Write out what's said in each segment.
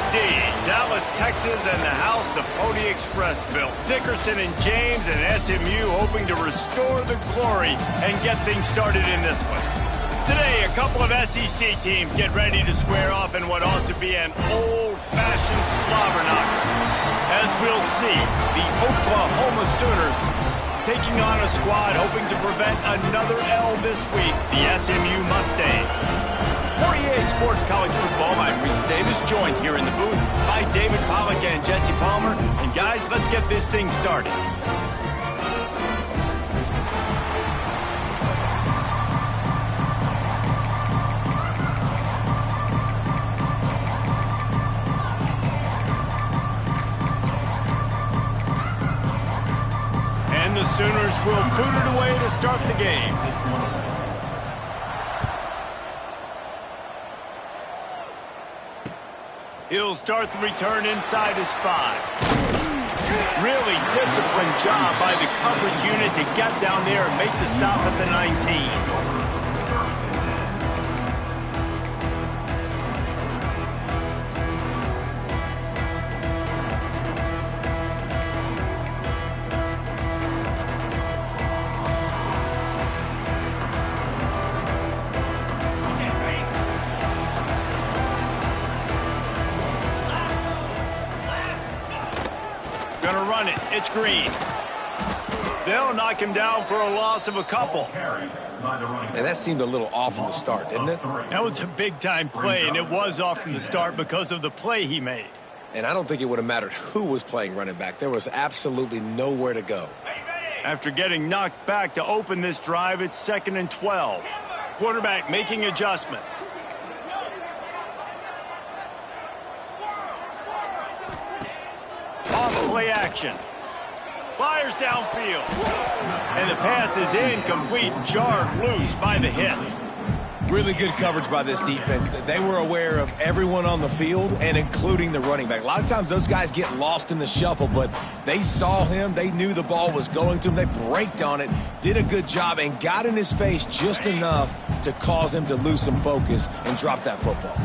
Indeed. Dallas, Texas, and the house the Pony Express built. Dickerson and James and SMU hoping to restore the glory and get things started in this one. Today, a couple of SEC teams get ready to square off in what ought to be an old-fashioned slobber knocker. As we'll see, the Oklahoma Sooners taking on a squad hoping to prevent another L this week, the SMU Mustangs. For EA Sports College Football, I'm Reese Davis, joined here in the booth by David Pollack and Jesse Palmer. And guys, let's get this thing started. And the Sooners will boot it away to start the game. He'll start the return inside his 5. Really disciplined job by the coverage unit to get down there and make the stop at the 19. Gonna run it. It's Green. They'll knock him down for a loss of a couple. And that seemed a little off from the start, didn't it? That was a big-time play, and it was off from the start because of the play he made. And I don't think it would have mattered who was playing running back. There was absolutely nowhere to go. After getting knocked back to open this drive, it's 2nd and 12. Quarterback making adjustments. Off play action. Fires downfield. And the pass is incomplete, jarred loose by the hit. Really good coverage by this defense. They were aware of everyone on the field and including the running back. A lot of times those guys get lost in the shuffle, but they saw him. They knew the ball was going to him. They braked on it, did a good job, and got in his face just enough to cause him to lose some focus and drop that football.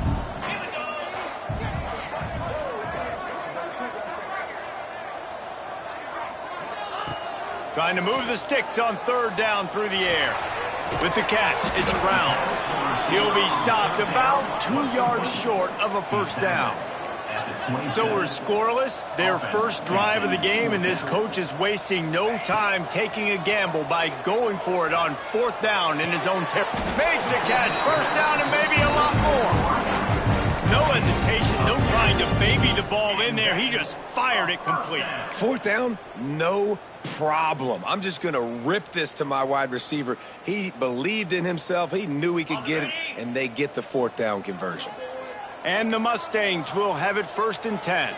Trying to move the sticks on 3rd down through the air. With the catch, it's Brown. He'll be stopped about 2 yards short of a 1st down. So we're scoreless, their first drive of the game, and this coach is wasting no time taking a gamble by going for it on 4th down in his own territory. Makes a catch, 1st down, and maybe a lot more. No hesitation, no trying to baby the ball in there. He just fired it complete. 4th down, no problem. I'm just going to rip this to my wide receiver. He believed in himself. He knew he could get it, and they get the 4th down conversion. And the Mustangs will have it 1st and 10.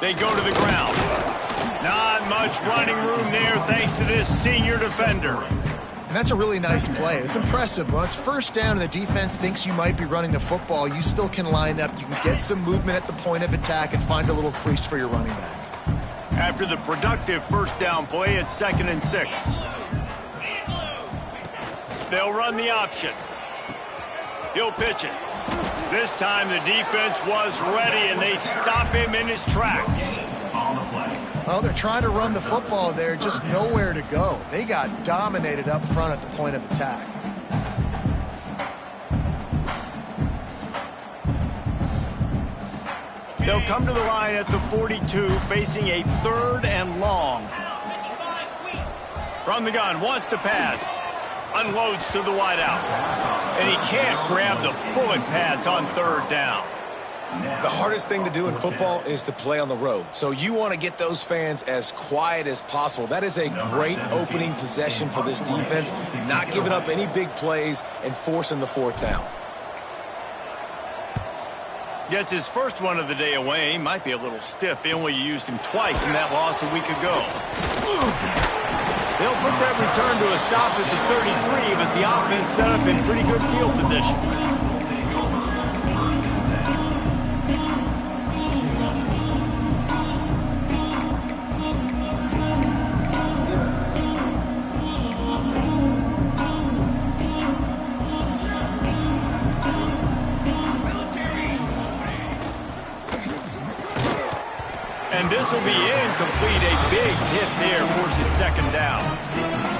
They go to the ground. Not much running room there thanks to this senior defender. And that's a really nice play. It's impressive. When it's 1st down and the defense thinks you might be running the football, you still can line up. You can get some movement at the point of attack and find a little crease for your running back. After the productive 1st down play, it's 2nd and 6. They'll run the option. He'll pitch it. This time the defense was ready, and they stop him in his tracks. Well, they're trying to run the football there, just nowhere to go. They got dominated up front at the point of attack. They'll come to the line at the 42, facing a 3rd and long. From the gun, wants to pass. Unloads to the wideout. And he can't grab the bullet pass on 3rd down. The hardest thing to do in football is to play on the road. So you want to get those fans as quiet as possible. That is a great opening possession for this defense. Not giving up any big plays and forcing the 4th down. Gets his first one of the day away. Might be a little stiff. They only used him twice in that loss a week ago. They'll put that return to a stop at the 33, but the offense set up in pretty good field position. And this will be incomplete. A big hit there forces second down.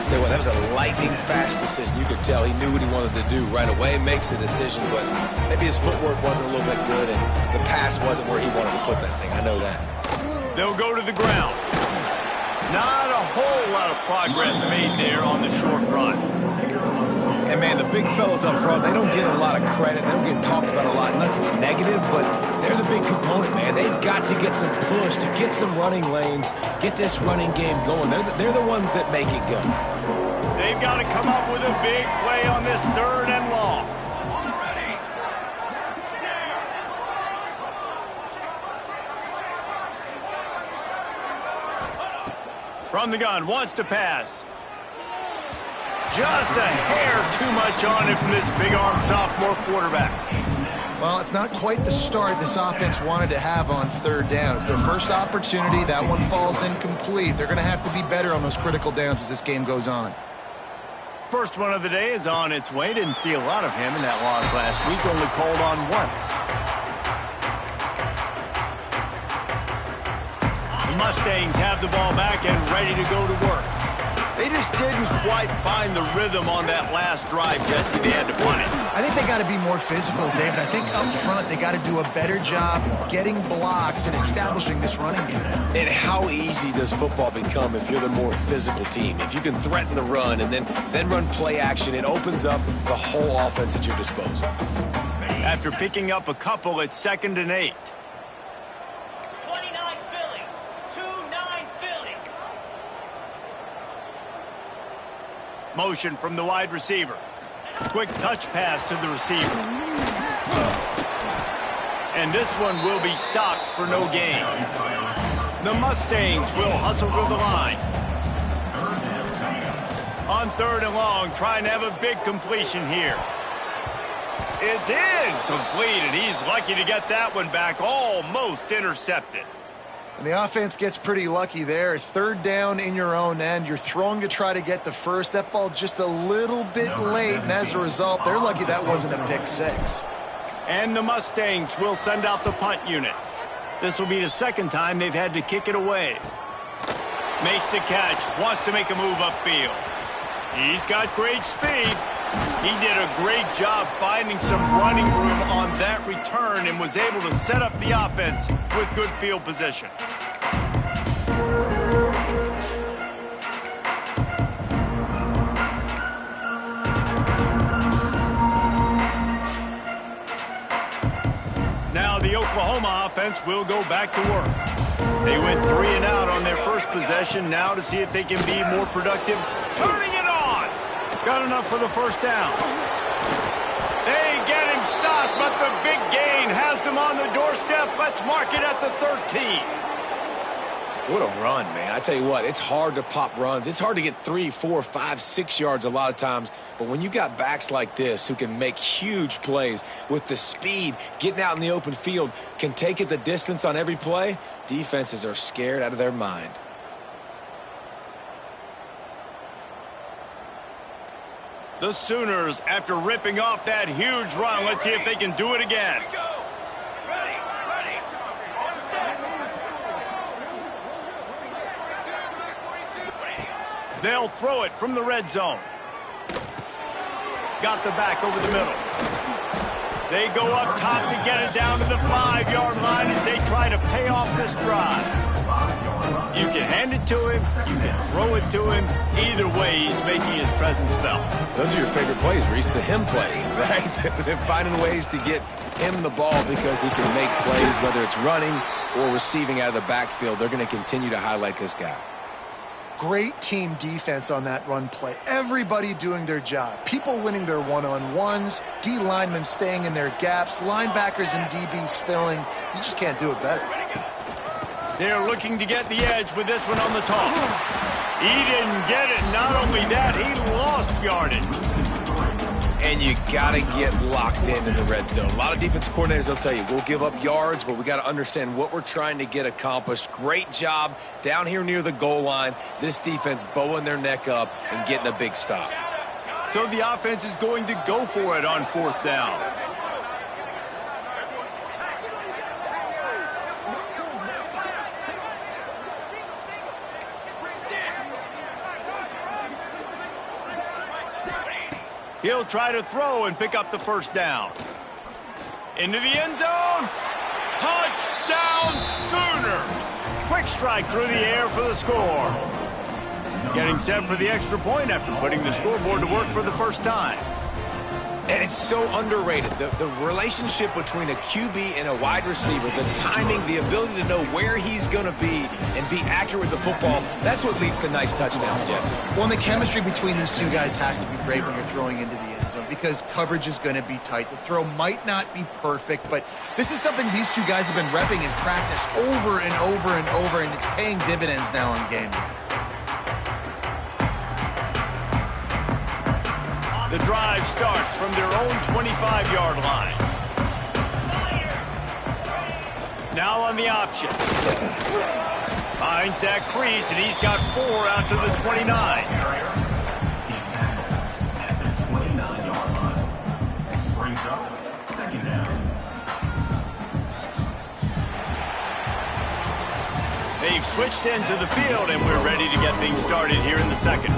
Tell you what, that was a lightning-fast decision. You could tell he knew what he wanted to do right away, makes the decision, but maybe his footwork wasn't a little bit good, and the pass wasn't where he wanted to put that thing. I know that. They'll go to the ground. Not a whole lot of progress made there on the short run. And, man, the big fellas up front, they don't get a lot of credit. They don't get talked about a lot unless it's negative, but they're the big component, man. They've got to get some push, to get some running lanes, get this running game going. They're the ones that make it go. They've got to come up with a big play on this 3rd and long. From the gun, wants to pass. Just a hair too much on it from this big-armed sophomore quarterback. Well, it's not quite the start this offense wanted to have on 3rd down. It's their first opportunity. That one falls incomplete. They're going to have to be better on those critical downs as this game goes on. First one of the day is on its way. Didn't see a lot of him in that loss last week. Only called on once. The Mustangs have the ball back and ready to go to work. They just didn't quite find the rhythm on that last drive, Jesse. They had to punt it. I think they got to be more physical, David. I think up front they got to do a better job getting blocks and establishing this running game. And how easy does football become if you're the more physical team? If you can threaten the run and then run play action, it opens up the whole offense at your disposal. After picking up a couple, it's 2nd and 8. Motion from the wide receiver. Quick touch pass to the receiver. And this one will be stopped for no gain. The Mustangs will hustle to the line. On 3rd and long, trying to have a big completion here. It's incomplete, and he's lucky to get that one back. Almost intercepted. And the offense gets pretty lucky there. 3rd down in your own end. You're throwing to try to get the first. That ball just a little bit late, and as a result, they're lucky that wasn't a pick 6. And the Mustangs will send out the punt unit. This will be the 2nd time they've had to kick it away. Makes the catch. Wants to make a move upfield. He's got great speed. He did a great job finding some running room on that return and was able to set up the offense with good field position. Now the Oklahoma offense will go back to work. They went 3 and out on their first possession. Now to see if they can be more productive. Turning it on! Got enough for the first down. They get him stopped, but the big gain has them on the doorstep. Let's mark it at the 13. What a run, man. I tell you what, it's hard to pop runs. It's hard to get 3, 4, 5, 6 yards a lot of times. But when you got backs like this who can make huge plays with the speed, getting out in the open field, can take it the distance on every play, defenses are scared out of their mind. The Sooners, after ripping off that huge run, let's see if they can do it again. They'll throw it from the red zone. Got the back over the middle. They go up top to get it down to the 5-yard line as they try to pay off this drive. You can hand it to him, you can throw it to him. Either way, he's making his presence felt. Those are your favorite plays, Reese, the him plays, right? They're finding ways to get him the ball because he can make plays, whether it's running or receiving out of the backfield. They're going to continue to highlight this guy. Great team defense on that run play. Everybody doing their job. People winning their one-on-ones, D linemen staying in their gaps, linebackers and DBs filling. You just can't do it better. They're looking to get the edge with this one on the toss. He didn't get it. Not only that, he lost yardage. And you got to get locked in the red zone. A lot of defensive coordinators, they'll tell you, we'll give up yards, but we got to understand what we're trying to get accomplished. Great job down here near the goal line. This defense bowing their neck up and getting a big stop. So the offense is going to go for it on 4th down. He'll try to throw and pick up the first down. Into the end zone. Touchdown, Sooners! Quick strike through the air for the score. Getting set for the extra point after putting the scoreboard to work for the first time. And it's so underrated. The relationship between a QB and a wide receiver, the timing, the ability to know where he's going to be and be accurate with the football, that's what leads to nice touchdowns, Jesse. Well, and the chemistry between these two guys has to be great when you're throwing into the end zone because coverage is going to be tight. The throw might not be perfect, but this is something these two guys have been repping in practice over and over and over, and it's paying dividends now on game day. The drive starts from their own 25-yard line. Now on the option. Finds that crease, and he's got 4 out to the 29. They've switched ends of the field, and we're ready to get things started here in the second.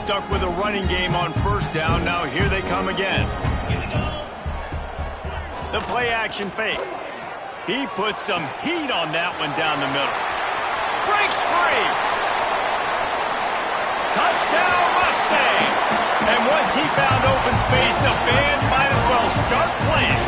Stuck with a running game on first down. Now here they come again. The play action fake. He puts some heat on that one down the middle. Breaks free. Touchdown Mustangs. And once he found open space, the band might as well start playing.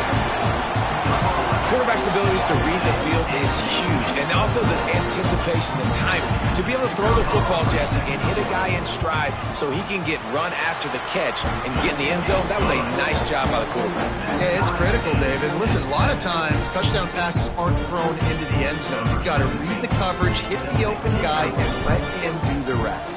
Quarterback's abilities to read the field is huge, and also the anticipation, the timing. To be able to throw the football, Jesse, and hit a guy in stride so he can get run after the catch and get in the end zone, that was a nice job by the quarterback. Yeah, it's critical, David. Listen, a lot of times touchdown passes aren't thrown into the end zone. You've got to read the coverage, hit the open guy, and let him do the rest.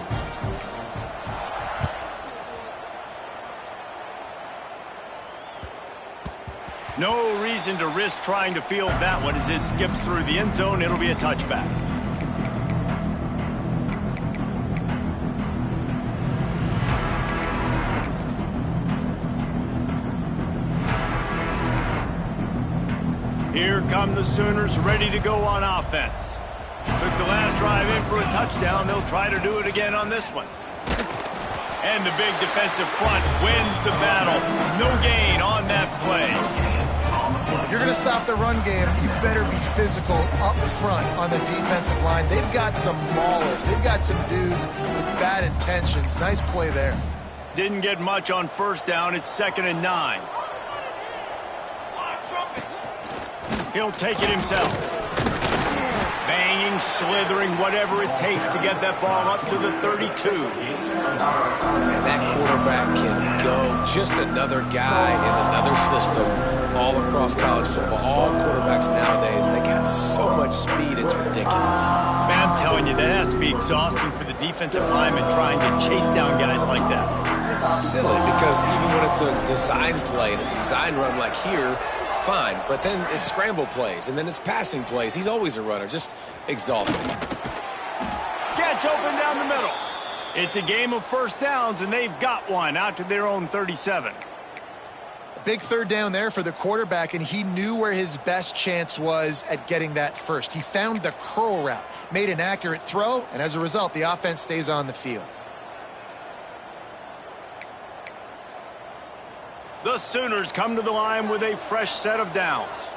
No reason to risk trying to field that one as it skips through the end zone. It'll be a touchback. Here come the Sooners ready to go on offense. Took the last drive in for a touchdown. They'll try to do it again on this one. And the big defensive front wins the battle. No gain on that play. If you're going to stop the run game, you better be physical up front on the defensive line. They've got some maulers. They've got some dudes with bad intentions. Nice play there. Didn't get much on first down. It's 2nd and 9. He'll take it himself. Banging, slithering, whatever it takes to get that ball up to the 32. And that quarterback can go just another guy in another system all across college football. All quarterbacks nowadays, they got so much speed, it's ridiculous. Man, I'm telling you, that has to be exhausting for the defensive lineman trying to chase down guys like that. It's silly because even when it's a design play and it's a design run like here, fine, but then it's scramble plays, and then it's passing plays. He's always a runner, just exhausting. Gets open down the middle. It's a game of first downs, and they've got one out to their own 37. Big third down there for the quarterback, and he knew where his best chance was at getting that first. He found the curl route, made an accurate throw, and as a result, the offense stays on the field. The Sooners come to the line with a fresh set of downs.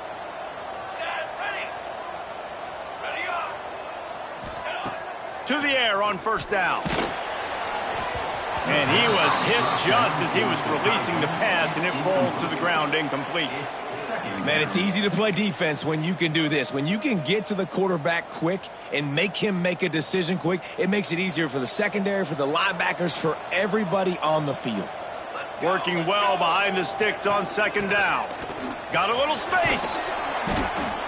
To the air on first down. And he was hit just as he was releasing the pass, and it falls to the ground incomplete. Man, it's easy to play defense when you can do this. When you can get to the quarterback quick and make him make a decision quick, it makes it easier for the secondary, for the linebackers, for everybody on the field. Working well behind the sticks on second down. Got a little space.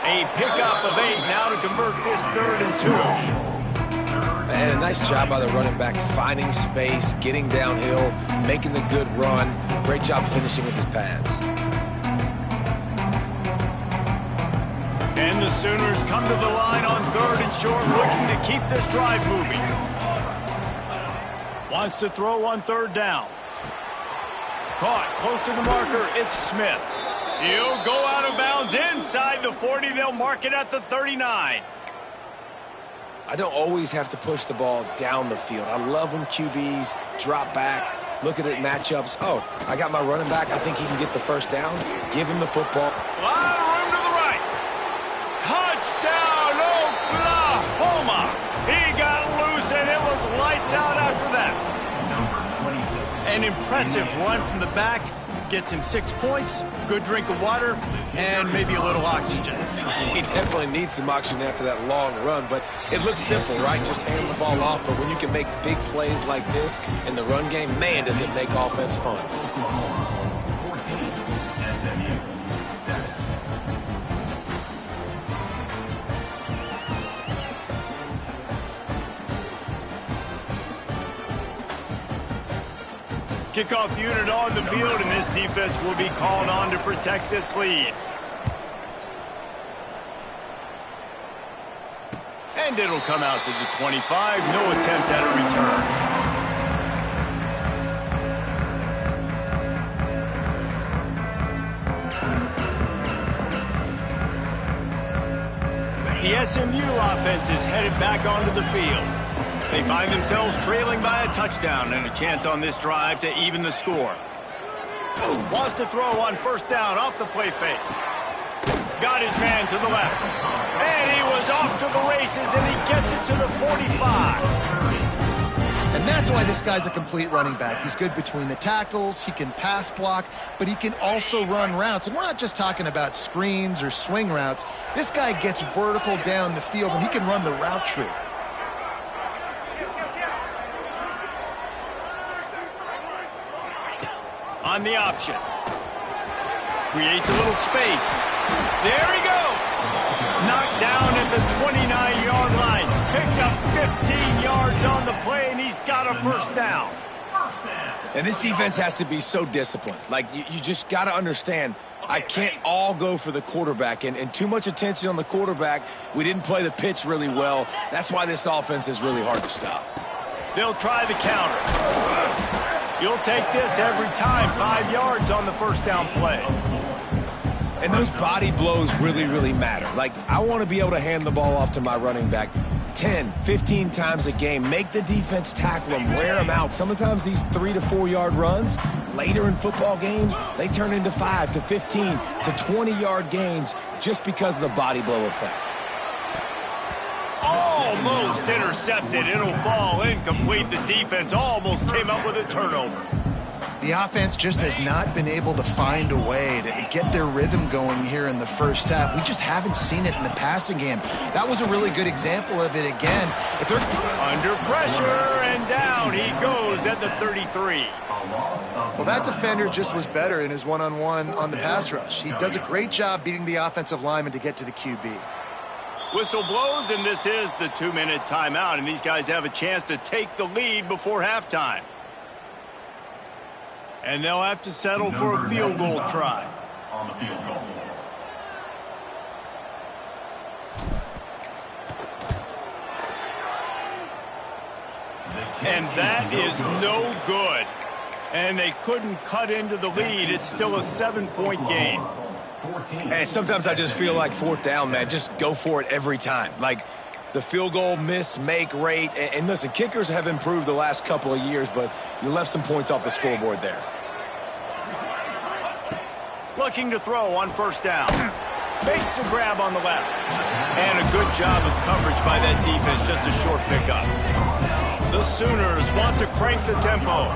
A pickup of 8 now to convert this 3rd and 2. And a nice job by the running back, finding space, getting downhill, making the good run. Great job finishing with his pads. And the Sooners come to the line on 3rd and short, looking to keep this drive moving. Wants to throw on 3rd down. Caught close to the marker. It's Smith. He'll go out of bounds inside the 40. They'll mark it at the 39. I don't always have to push the ball down the field. I love when QBs drop back, look at it matchups. Oh, I got my running back. I think he can get the first down. Give him the football. A lot of room to the right. Touchdown, Oklahoma. He got loose, and it was lights out after that. An impressive run from the back. Gets him 6 points, good drink of water, and maybe a little oxygen. He definitely needs some oxygen after that long run, but it looks simple, right? Just hand the ball off, but when you can make big plays like this in the run game, man, does it make offense fun. Kickoff unit on the field, and this defense will be called on to protect this lead. And it'll come out to the 25. No attempt at a return. The SMU offense is headed back onto the field. They find themselves trailing by a touchdown and a chance on this drive to even the score. Wants to throw on first down off the play fake. Got his man to the left. And he was off to the races, and he gets it to the 45. And that's why this guy's a complete running back. He's good between the tackles, he can pass block, but he can also run routes. And we're not just talking about screens or swing routes. This guy gets vertical down the field, and he can run the route tree. On the option. Creates a little space. There he goes. Knocked down at the 29-yard line. Picked up 15 yards on the play, and he's got a first down. And this defense has to be so disciplined. Like, you just got to understand, I can't all go for the quarterback. And too much attention on the quarterback. We didn't play the pitch really well. That's why this offense is really hard to stop. They'll try the counter. You'll take this every time. 5 yards on the first down play. And those body blows really, really matter. Like, I want to be able to hand the ball off to my running back 10, 15 times a game. Make the defense tackle them, wear them out. Sometimes these 3 to 4 yard runs, later in football games, they turn into 5 to 15 to 20-yard gains just because of the body blow effect. Almost intercepted. It'll fall incomplete. The defense almost came up with a turnover. The offense just has not been able to find a way to get their rhythm going here in the first half. We just haven't seen it in the passing game. That was a really good example of it again. If they're under pressure, and down he goes at the 33. Well, that defender just was better in his one-on-one on the pass rush. He does a great job beating the offensive lineman to get to the QB. Whistle blows, and this is the 2-minute timeout, and these guys have a chance to take the lead before halftime. And they'll have to settle for a field goal try. On the field goal. And that is no good. And they couldn't cut into the lead. It's still a 7-point game. And sometimes I just feel like fourth down, man. Just go for it every time. Like the field goal miss, make rate. And listen, kickers have improved the last couple of years, but you left some points off the scoreboard there. Looking to throw on first down. Fakes the grab on the left. And a good job of coverage by that defense. Just a short pickup. The Sooners want to crank the tempo.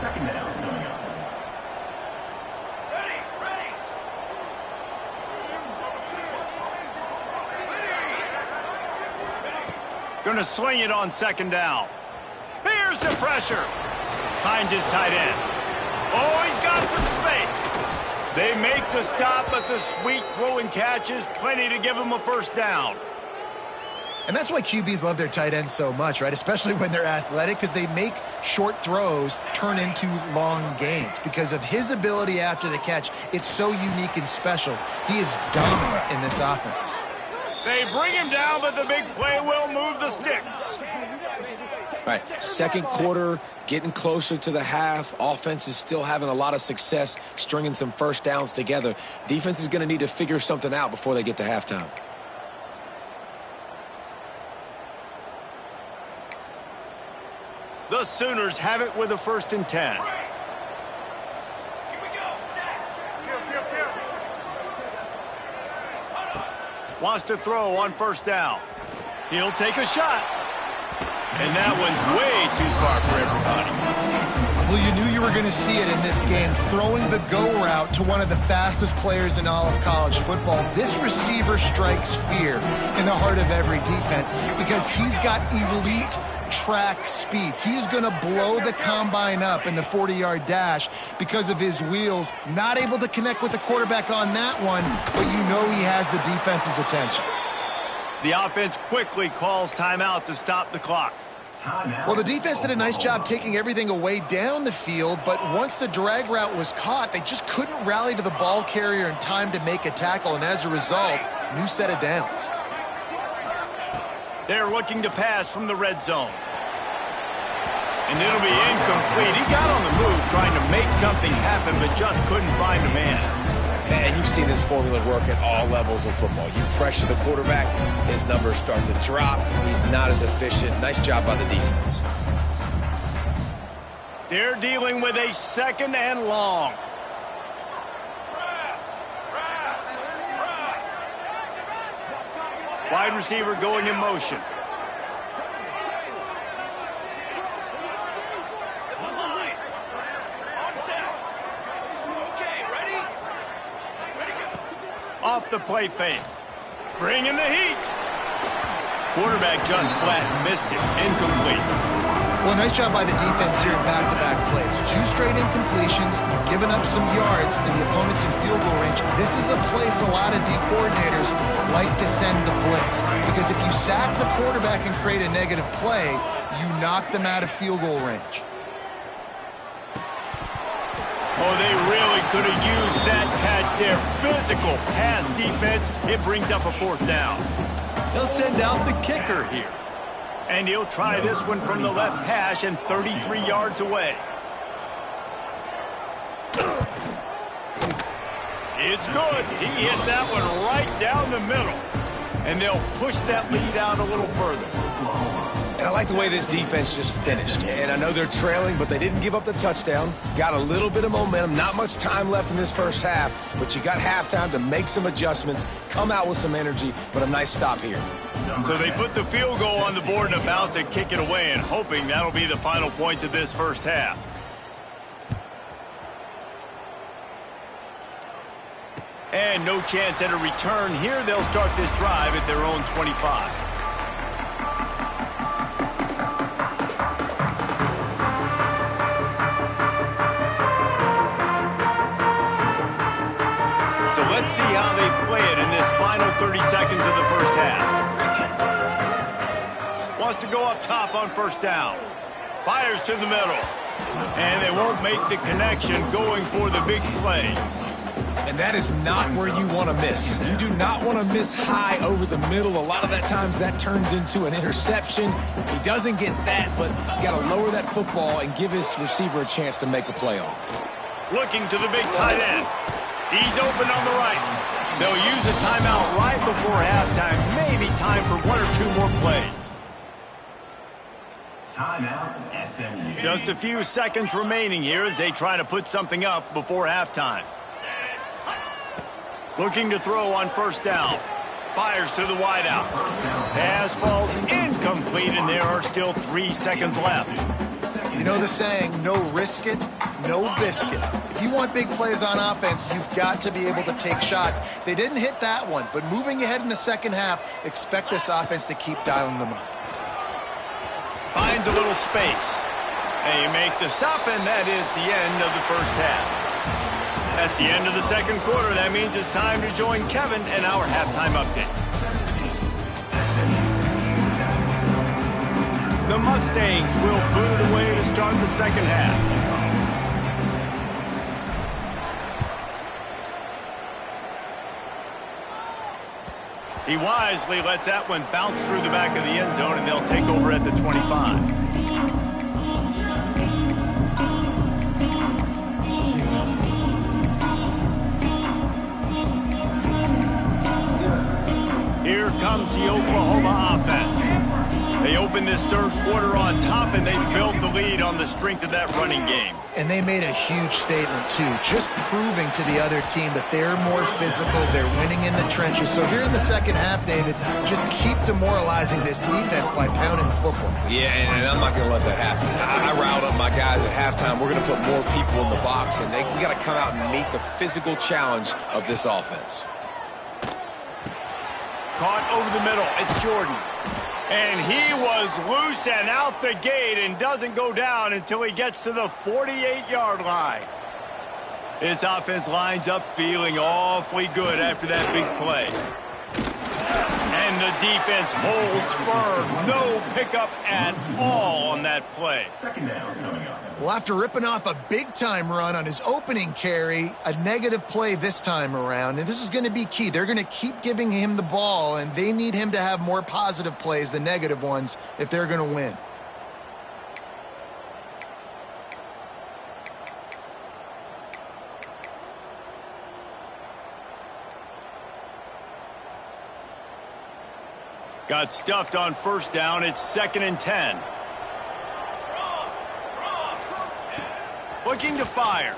Second down. Going to sling it on second down. Here's the pressure. Finds his tight end. Oh, he's got some space. They make the stop, but the sweet throw and catch is plenty to give him a first down. And that's why QBs love their tight ends so much, right? Especially when they're athletic, because they make short throws turn into long gains. Because of his ability after the catch, it's so unique and special. He is dominant in this offense. They bring him down, but the big play will move the sticks. Right, second quarter, getting closer to the half. Offense is still having a lot of success stringing some first downs together. Defense is going to need to figure something out before they get to halftime. The Sooners have it with a 1st and 10. Wants to throw on 1st down. He'll take a shot. And that one's way too far for everybody. Well, you knew you were going to see it in this game. Throwing the go route to one of the fastest players in all of college football. This receiver strikes fear in the heart of every defense because he's got elite track speed. He's going to blow the combine up in the 40-yard dash because of his wheels. Not able to connect with the quarterback on that one, but you know he has the defense's attention. The offense quickly calls timeout to stop the clock. Well, the defense did a nice job taking everything away down the field, but once the drag route was caught, they just couldn't rally to the ball carrier in time to make a tackle, and as a result, new set of downs. They're looking to pass from the red zone. And it'll be incomplete. He got on the move trying to make something happen, but just couldn't find a man. And you've seen this formula work at all levels of football. You pressure the quarterback, his numbers start to drop. He's not as efficient. Nice job by the defense. They're dealing with a 2nd and long. Wide receiver going in motion. Off the play fake. Bringing the heat. Quarterback just flat missed it. Incomplete. Well, nice job by the defense here in back-to-back plays. 2 straight incompletions, given up some yards, and the opponent's in field goal range. This is a place a lot of D coordinators like to send the blitz, because if you sack the quarterback and create a negative play, you knock them out of field goal range. Oh, they really could have used that catch there. Physical pass defense. It brings up a 4th down. They'll send out the kicker here. And he'll try this one from the left hash and 33 yards away. It's good. He hit that one right down the middle. And they'll push that lead out a little further. And I like the way this defense just finished. And I know they're trailing, but they didn't give up the touchdown. Got a little bit of momentum. Not much time left in this first half, but you got halftime to make some adjustments, come out with some energy, but a nice stop here. So they put the field goal on the board and about to kick it away, and hoping that'll be the final points of this first half. And no chance at a return here. They'll start this drive at their own 25. So let's see how they play it in this final 30 seconds of the first half. Wants to go up top on 1st down. Fires to the middle. And they won't make the connection going for the big play. And that is not where you want to miss. You do not want to miss high over the middle. A lot of that times that turns into an interception. He doesn't get that, but he's got to lower that football and give his receiver a chance to make a play on. Looking to the big tight end. He's open on the right. They'll use a timeout right before halftime. Maybe time for 1 or 2 more plays. Timeout, SMU. Just a few seconds remaining here as they try to put something up before halftime. Looking to throw on 1st down. Fires to the wideout. Pass falls incomplete, and there are still 3 seconds left. You know the saying, no risk it, no biscuit. If you want big plays on offense, you've got to be able to take shots. They didn't hit that one, but moving ahead in the second half, expect this offense to keep dialing them up. Finds a little space. They make the stop, and that is the end of the first half. That's the end of the second quarter. That means it's time to join Kevin and our halftime update. The Mustangs will boot away to start the second half. He wisely lets that one bounce through the back of the end zone, and they'll take over at the 25. Here comes the Oklahoma offense. They open opened this third quarter on top, and they built the lead on the strength of that running game. And they made a huge statement, too, just proving to the other team that they're more physical, they're winning in the trenches. So here in the second half, David, just keep demoralizing this defense by pounding the football. Yeah, and I'm not going to let that happen. I riled up my guys at halftime. We're going to put more people in the box, and we got to come out and meet the physical challenge of this offense. Caught over the middle. It's Jordan. And he was loose and out the gate and doesn't go down until he gets to the 48-yard line. His offense lines up feeling awfully good after that big play. And the defense holds firm. No pickup at all on that play. Second down coming up. Well, after ripping off a big-time run on his opening carry, a negative play this time around, and this is going to be key. They're going to keep giving him the ball, and they need him to have more positive plays than negative ones if they're going to win. Got stuffed on first down. It's 2nd and 10. Looking to fire.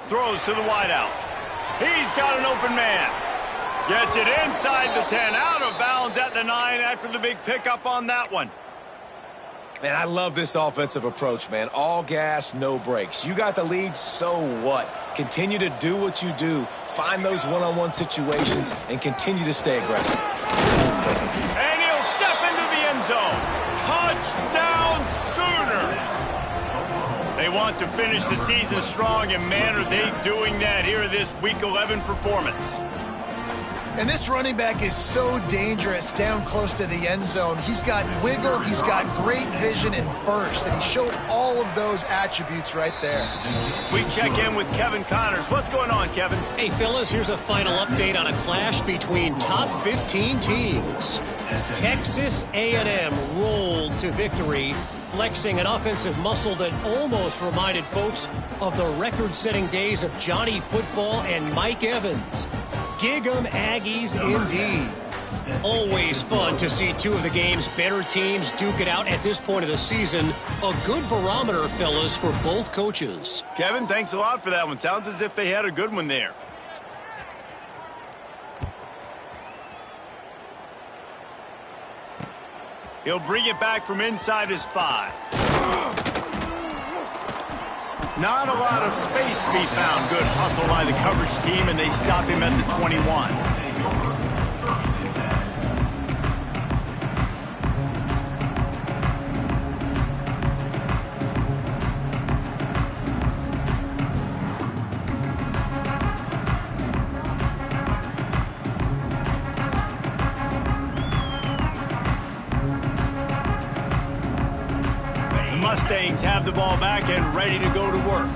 Throws to the wideout. He's got an open man. Gets it inside the 10. Out of bounds at the 9 after the big pickup on that one. Man, I love this offensive approach, man. All gas, no brakes. You got the lead, so what? Continue to do what you do. Find those one-on-one situations and continue to stay aggressive. And he'll step into the end zone. Touchdown Sooners! They want to finish the season strong, and man, are they doing that here in this Week 11 performance. And this running back is so dangerous down close to the end zone. He's got wiggle, he's got great vision and burst, and he showed all of those attributes right there. We check in with Kevin Connors. What's going on, Kevin? Hey, fellas, here's a final update on a clash between top 15 teams. Texas A&M rolled to victory, flexing an offensive muscle that almost reminded folks of the record-setting days of Johnny Football and Mike Evans. Gig 'em Aggies indeed. Always fun to see two of the game's better teams duke it out at this point of the season. A good barometer, fellas, for both coaches. Kevin, thanks a lot for that one. Sounds as if they had a good one there. He'll bring it back from inside his 5. Not a lot of space to be found. Good hustle by the coverage team, and they stop him at the 21. Mustangs have the ball back and ready to go to work.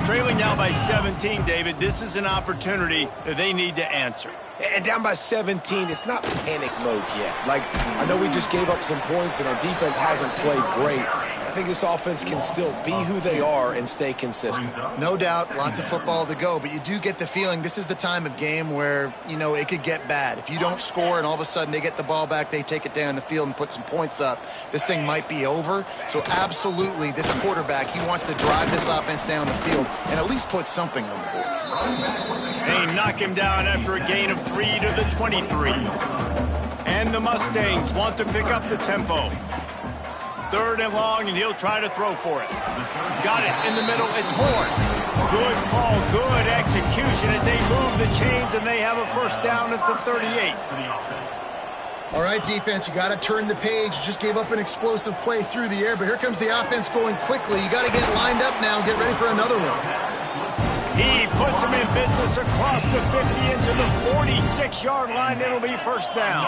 Trailing now by 17, David. This is an opportunity that they need to answer. And down by 17, it's not panic mode yet. Like, I know we just gave up some points and our defense hasn't played great. I think this offense can still be who they are and stay consistent. No doubt, lots of football to go, but you do get the feeling this is the time of game where, you know, it could get bad. If you don't score and all of a sudden they get the ball back, they take it down the field and put some points up, this thing might be over. So absolutely, this quarterback, he wants to drive this offense down the field and at least put something on the board. They knock him down after a gain of 3 to the 23. And the Mustangs want to pick up the tempo. 3rd and long, and he'll try to throw for it. Got it in the middle. It's Horn. Good call, good execution as they move the chains, and they have a first down at the 38. All right, defense, you got to turn the page. You just gave up an explosive play through the air, but here comes the offense going quickly. You got to get lined up now and get ready for another one. He puts him in business across the 50 into the 46-yard line. It'll be first down.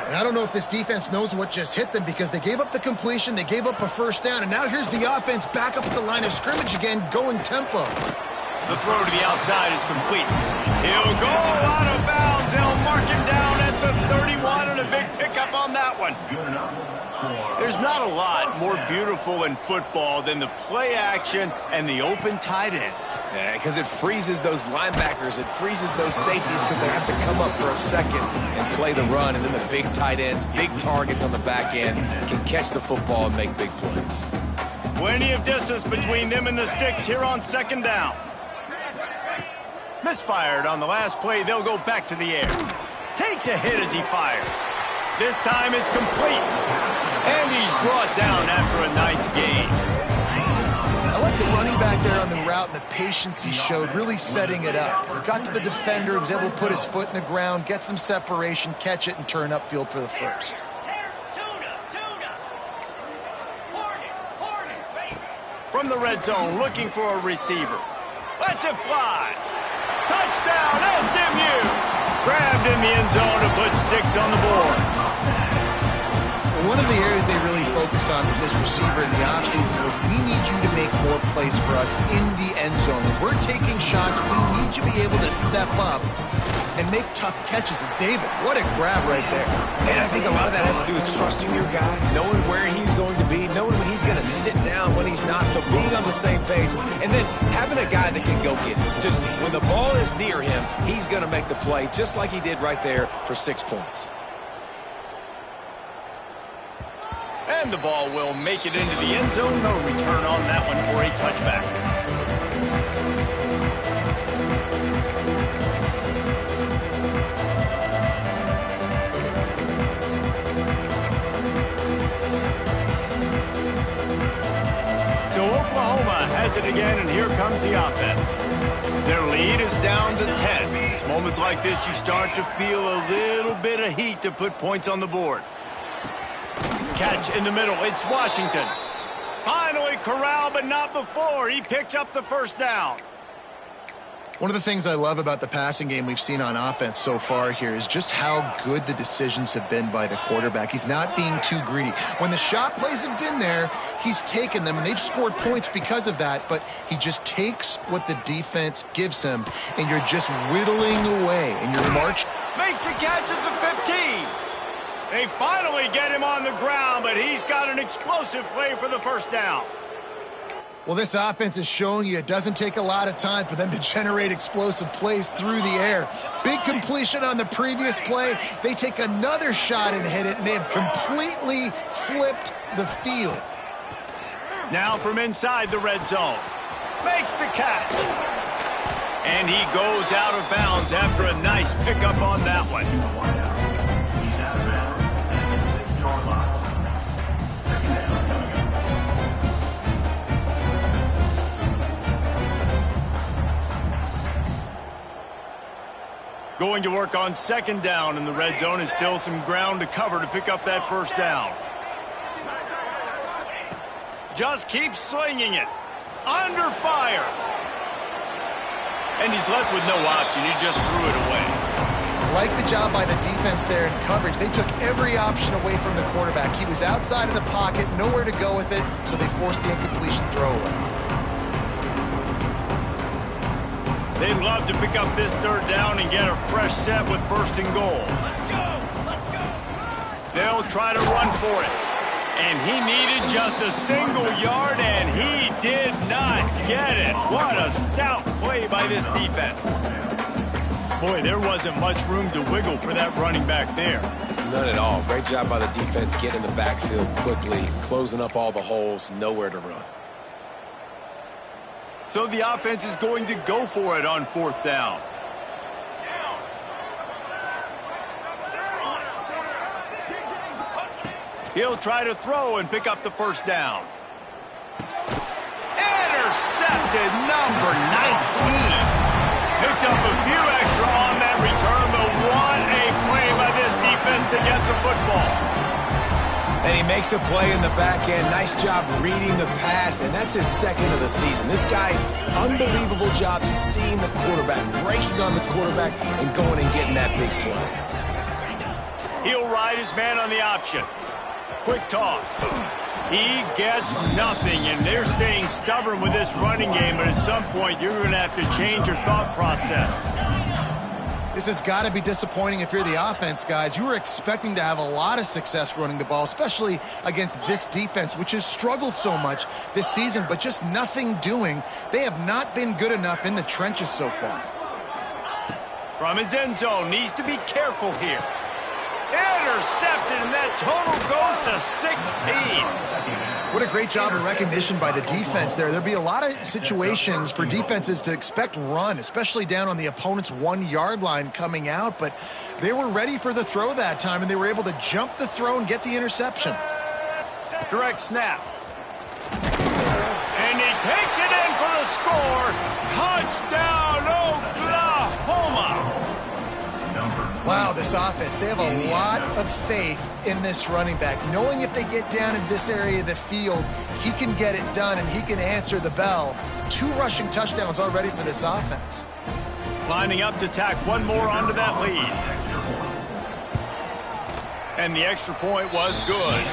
And I don't know if this defense knows what just hit them because they gave up the completion, they gave up a first down, and now here's the offense back up at the line of scrimmage again, going tempo. The throw to the outside is complete. He'll go out of bounds. They'll mark him down at the 31 and a big pickup on that one. There's not a lot more beautiful in football than the play action and the open tight end. Yeah, because it freezes those linebackers. It freezes those safeties because they have to come up for a second and play the run. And then the big tight ends, big targets on the back end, can catch the football and make big plays. Plenty of distance between them and the sticks here on second down. Misfired on the last play. They'll go back to the air. Takes a hit as he fires. This time it's complete. And he's brought down after a nice gain. I like the running back there on the route and the patience he showed, really setting it up. He got to the defender, was able to put his foot in the ground, get some separation, catch it, and turn upfield for the first. From the red zone, looking for a receiver. Lets it fly. Touchdown, SMU! Grabbed in the end zone to put 6 on the board. One of the areas they really focused on with this receiver in the offseason was, we need you to make more plays for us in the end zone. When we're taking shots, we need you to be able to step up and make tough catches. And David, what a grab right there. And I think a lot of that has to do with trusting your guy, knowing where he's going to be, knowing when he's going to sit down, when he's not, so being on the same page, and then having a guy that can go get it. Just when the ball is near him, he's going to make the play, just like he did right there for 6 points. And the ball will make it into the end zone. No return on that one for a touchback. So Oklahoma has it again, and here comes the offense. Their lead is down to 10. It's moments like this you start to feel a little bit of heat to put points on the board. Catch in the middle. It's Washington. Finally corralled, but not before. He picks up the first down. One of the things I love about the passing game we've seen on offense so far here is just how good the decisions have been by the quarterback. He's not being too greedy. When the shot plays have been there, he's taken them, and they've scored points because of that, but he just takes what the defense gives him, and you're just whittling away, and you're marching. Makes the catch at the 15. They finally get him on the ground, but he's got an explosive play for the first down. Well, this offense is showing you it doesn't take a lot of time for them to generate explosive plays through the air. Big completion on the previous play. They take another shot and hit it, and they have completely flipped the field. Now from inside the red zone. Makes the catch. And he goes out of bounds after a nice pickup on that one. Going to work on second down in the red zone, and still some ground to cover to pick up that first down. Just keeps slinging it. Under fire. And he's left with no option. He just threw it away. Like the job by the defense there in coverage. They took every option away from the quarterback. He was outside of the pocket, nowhere to go with it, so they forced the incompletion throwaway. They'd love to pick up this third down and get a fresh set with first and goal. Let's go. They'll try to run for it. And he needed just a single yard, and he did not get it. What a stout play by this defense. Boy, there wasn't much room to wiggle for that running back there. None at all. Great job by the defense getting in the backfield quickly, closing up all the holes, nowhere to run. So the offense is going to go for it on fourth down. He'll try to throw and pick up the first down. Intercepted, number 19. Picked up a few extra on that return, but what a play by this defense to get the football. And he makes a play in the back end. Nice job reading the pass, and that's his second of the season. This guy, unbelievable job seeing the quarterback, breaking on the quarterback, and going and getting that big play. He'll ride his man on the option. Quick toss. He gets nothing, and they're staying stubborn with this running game, but at some point you're going to have to change your thought process. This has got to be disappointing if you're the offense, guys. You were expecting to have a lot of success running the ball, especially against this defense, which has struggled so much this season, but just nothing doing. They have not been good enough in the trenches so far. From his end zone, needs to be careful here. Intercepted, and that total goes to 16. What a great job of recognition by the defense there. There'd be a lot of situations for defenses to expect run, especially down on the opponent's 1-yard line coming out, but they were ready for the throw that time, and they were able to jump the throw and get the interception. Direct snap. And he takes it in for the score. Touchdown, Oklahoma. Wow, this offense, they have a lot of faith in this running back, knowing if they get down in this area of the field, he can get it done and he can answer the bell. 2 rushing touchdowns already for this offense. Lining up to tack one more onto that lead. And the extra point was good.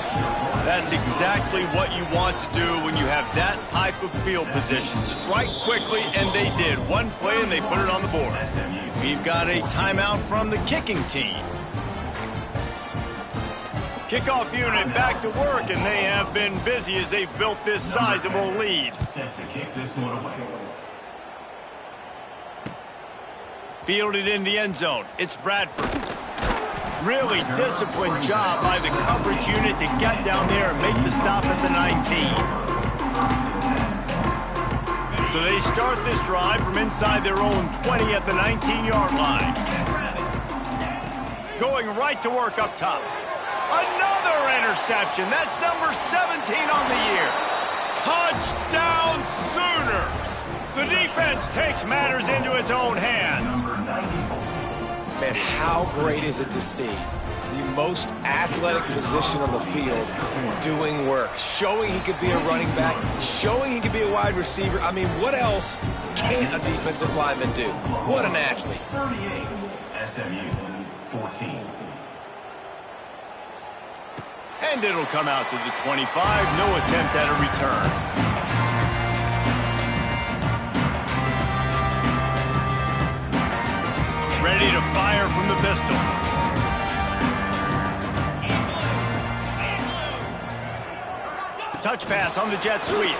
That's exactly what you want to do when you have that type of field position. Strike quickly, and they did. One play, and they put it on the board. We've got a timeout from the kicking team. Kickoff unit back to work, and they have been busy as they've built this sizable lead. Set to kick this one away. Fielded in the end zone. It's Bradford. Really disciplined job by the coverage unit to get down there and make the stop at the 19. So they start this drive from inside their own 20 at the 19-yard line. Going right to work up top. Another interception. That's number 17 on the year. Touchdown Sooners. The defense takes matters into its own hands. Man, how great is it to see the most athletic position on the field doing work, showing he could be a running back, showing he could be a wide receiver. I mean, what else can a defensive lineman do? What an athlete. 38, SMU 14. And it'll come out to the 25. No attempt at a return. Ready to fire from the pistol. Touch pass on the jet sweep.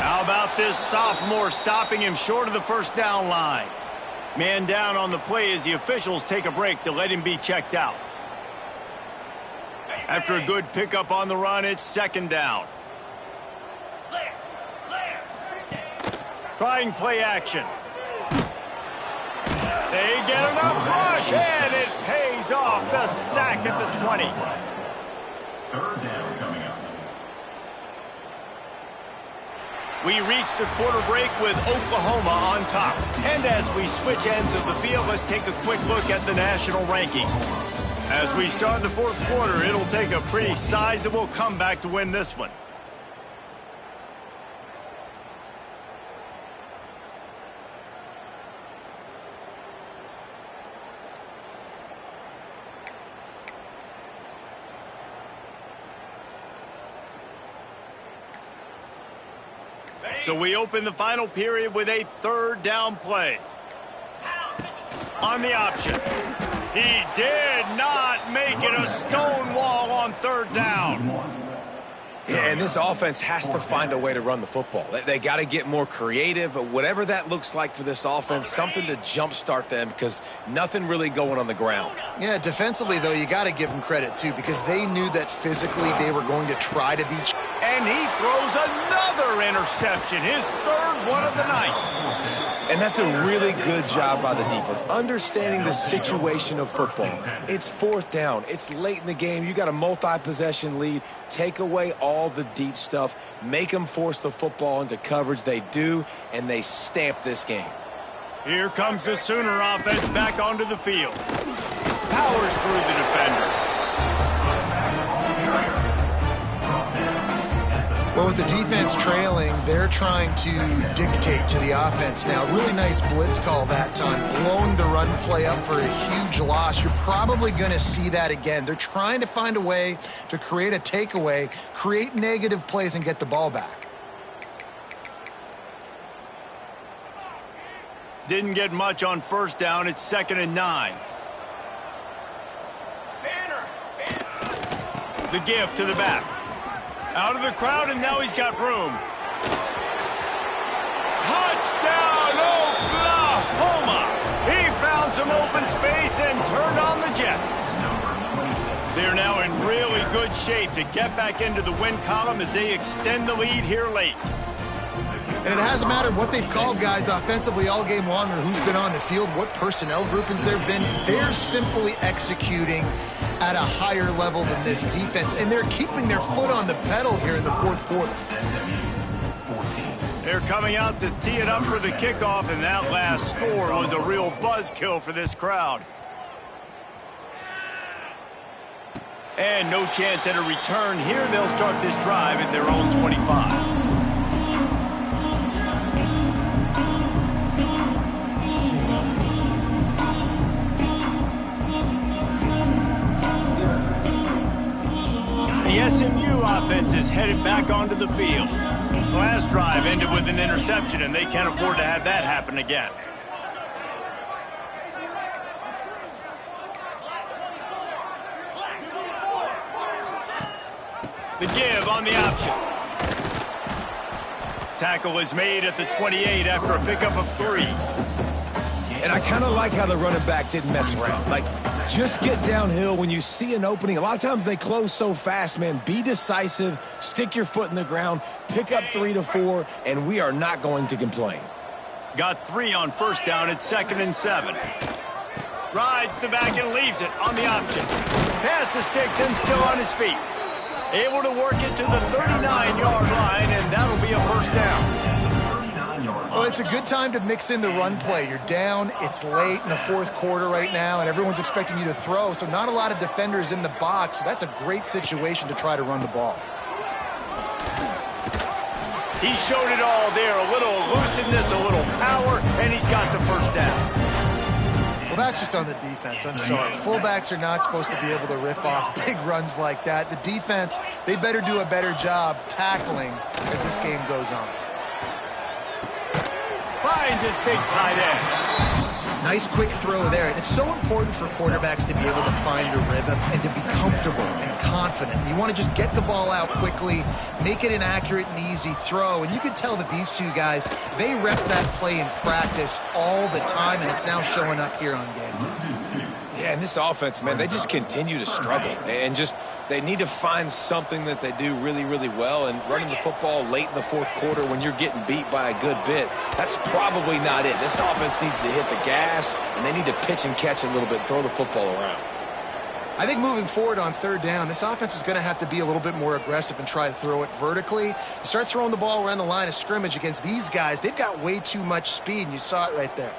How about this sophomore stopping him short of the first down line? Man down on the play as the officials take a break to let him be checked out. After a good pickup on the run, it's second down. Trying play action. They get enough rush, and it pays off. The sack at the 20. Third down coming up. We reach the quarter break with Oklahoma on top. And as we switch ends of the field, let's take a quick look at the national rankings. As we start the fourth quarter, it'll take a pretty sizable comeback to win this one. So we open the final period with a third down play. On the option. He did not make it a stone wall on third down. Yeah, and this offense has to find a way to run the football. They got to get more creative, whatever that looks like for this offense, something to jumpstart them because nothing really going on the ground. Yeah, defensively, though, you got to give them credit, too, because they knew that physically they were going to try to beat. And he throws another interception, his third one of the night. And that's a really good job by the defense, understanding the situation of football. It's fourth down. It's late in the game. You got a multi-possession lead. Take away all the deep stuff. Make them force the football into coverage. They do, and they stamp this game. Here comes the Sooner offense back onto the field. Powers through the defender. Well, with the defense trailing, they're trying to dictate to the offense now. Really nice blitz call that time, blowing the run play up for a huge loss. You're probably going to see that again. They're trying to find a way to create a takeaway, create negative plays, and get the ball back. Didn't get much on first down. It's 2nd and 9. The give to the back. Out of the crowd, and now he's got room. Touchdown, Oklahoma! He found some open space and turned on the Jets. They're now in really good shape to get back into the win column as they extend the lead here late. And it hasn't mattered what they've called guys offensively all game long or who's been on the field, what personnel groupings there have been. They're simply executing at a higher level than this defense, and they're keeping their foot on the pedal here in the fourth quarter. They're coming out to tee it up for the kickoff, and that last score was a real buzzkill for this crowd. And no chance at a return here. They'll start this drive at their own 25. The SMU offense is headed back onto the field. The last drive ended with an interception, and they can't afford to have that happen again. The give on the option. Tackle is made at the 28 after a pickup of 3. And I kind of like how the running back didn't mess around. Like, just get downhill when you see an opening. A lot of times they close so fast, man. Be decisive, stick your foot in the ground, pick up 3 to 4, and we are not going to complain. Got 3 on first down at 2nd and 7. Rides the back and leaves it on the option. Pass the sticks and still on his feet. Able to work it to the 39-yard line, and that'll be a first down. Well, it's a good time to mix in the run play. You're down, it's late in the fourth quarter right now, and everyone's expecting you to throw, so not a lot of defenders in the box. So that's a great situation to try to run the ball. He showed it all there, a little elusiveness, a little power, and he's got the first down. Well, that's just on the defense. I'm sorry. Fullbacks are not supposed to be able to rip off big runs like that. The defense, they better do a better job tackling as this game goes on. Finds his big tight end. Nice quick throw there. And it's so important for quarterbacks to be able to find a rhythm and to be comfortable and confident. You want to just get the ball out quickly, make it an accurate and easy throw. And you can tell that these two guys, they rep that play in practice all the time, and it's now showing up here on game. Yeah, and this offense, man, they just continue to struggle. And just, they need to find something that they do really, really well. And running the football late in the fourth quarter when you're getting beat by a good bit, that's probably not it. This offense needs to hit the gas, and they need to pitch and catch a little bit, throw the football around. I think moving forward on third down, this offense is going to have to be a little bit more aggressive and try to throw it vertically. You start throwing the ball around the line of scrimmage against these guys, they've got way too much speed, and you saw it right there.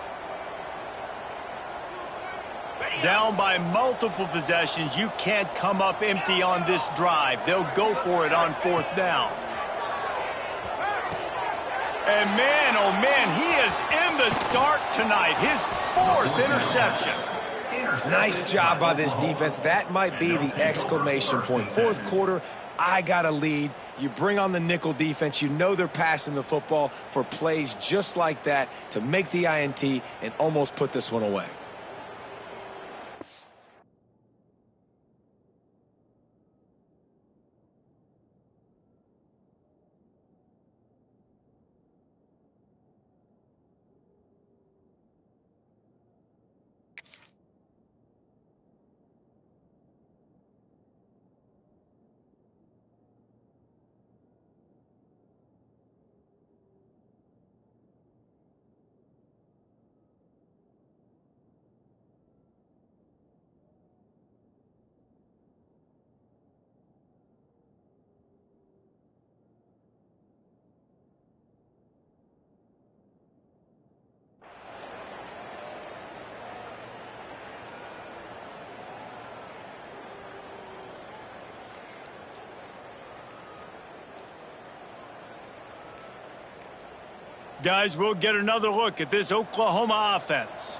Down by multiple possessions. You can't come up empty on this drive. They'll go for it on fourth down. And man, oh man, he is in the dark tonight. His 4th interception. Nice job by this defense. That might be the exclamation point. Fourth quarter, I got a lead. You bring on the nickel defense. You know they're passing the football for plays just like that to make the INT and almost put this one away. Guys, we'll get another look at this Oklahoma offense.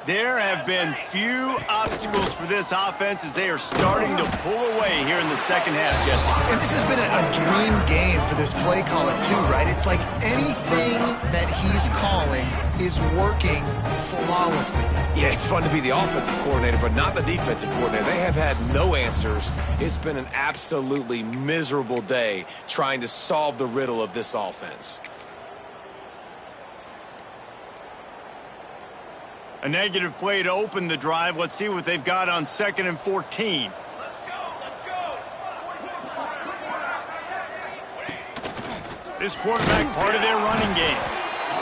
There have been few obstacles for this offense as they are starting to pull away here in the second half, Jesse. And this has been a dream game for this play caller, too, right? It's like anything that he's calling is working flawlessly. Yeah, it's fun to be the offensive coordinator, but not the defensive coordinator. They have had no answers. It's been an absolutely miserable day trying to solve the riddle of this offense. A negative play to open the drive. Let's see what they've got on 2nd and 14. This quarterback part of their running game.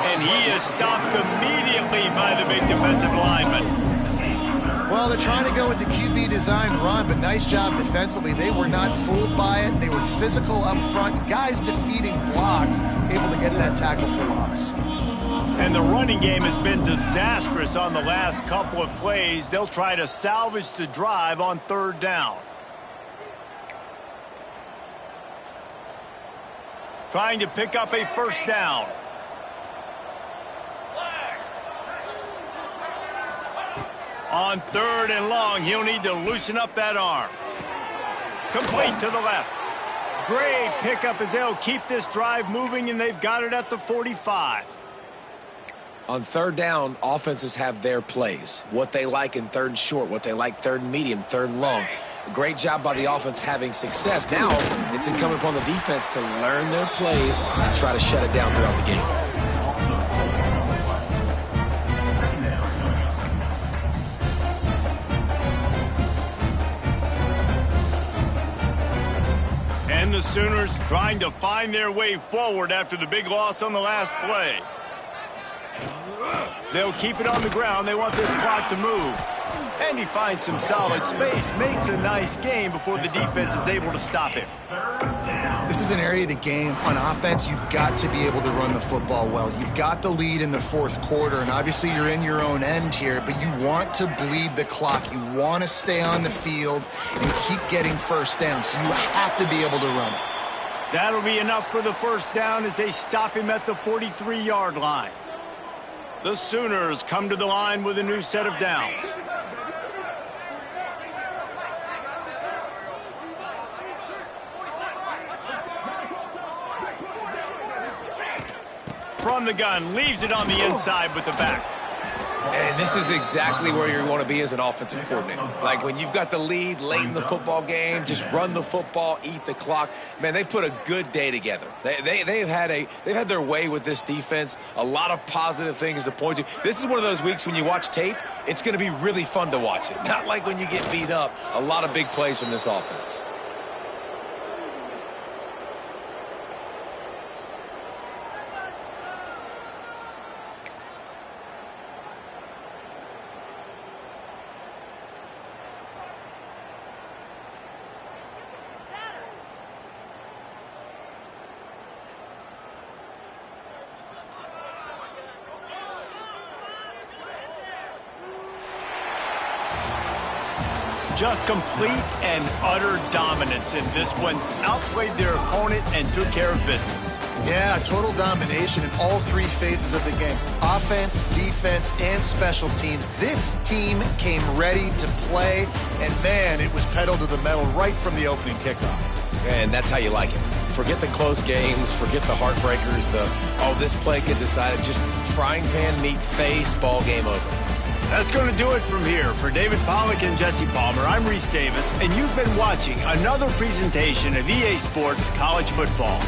And he is stopped immediately by the big defensive lineman. Well, they're trying to go with the QB design run, but nice job defensively. They were not fooled by it. They were physical up front. Guys defeating blocks, able to get that tackle for loss. And the running game has been disastrous on the last couple of plays. They'll try to salvage the drive on 3rd down. Trying to pick up a 1st down. On 3rd and long, he'll need to loosen up that arm. Complete to the left. Great pickup as they'll keep this drive moving, and they've got it at the 45. On 3rd down, offenses have their plays. What they like in 3rd and short, what they like 3rd and medium, 3rd and long. Great job by the offense having success. Now, it's incumbent upon the defense to learn their plays and try to shut it down throughout the game. And the Sooners trying to find their way forward after the big loss on the last play. They'll keep it on the ground. They want this clock to move. And he finds some solid space. Makes a nice game before the defense is able to stop him. This is an area of the game. On offense, you've got to be able to run the football well. You've got the lead in the 4th quarter, and obviously you're in your own end here, but you want to bleed the clock. You want to stay on the field and keep getting 1st down, so you have to be able to run it. That'll be enough for the 1st down as they stop him at the 43-yard line. The Sooners come to the line with a new set of downs. From the gun, leaves it on the inside with the back. And this is exactly where you want to be as an offensive coordinator. Like when you've got the lead late in the football game, just run the football, eat the clock. Man, they put a good day together. They've had their way with this defense. A lot of positive things to point to. This is one of those weeks when you watch tape, it's going to be really fun to watch it. Not like when you get beat up. A lot of big plays from this offense. Just complete and utter dominance in this one. Outplayed their opponent and took care of business. Yeah, total domination in all 3 phases of the game. Offense, defense, and special teams. This team came ready to play, and man, it was pedal to the metal right from the opening kickoff. And that's how you like it. Forget the close games, forget the heartbreakers, this play could decide it. Just frying pan, meat face, ball game over. That's going to do it from here. For David Pollack and Jesse Palmer, I'm Reese Davis, and you've been watching another presentation of EA Sports College Football.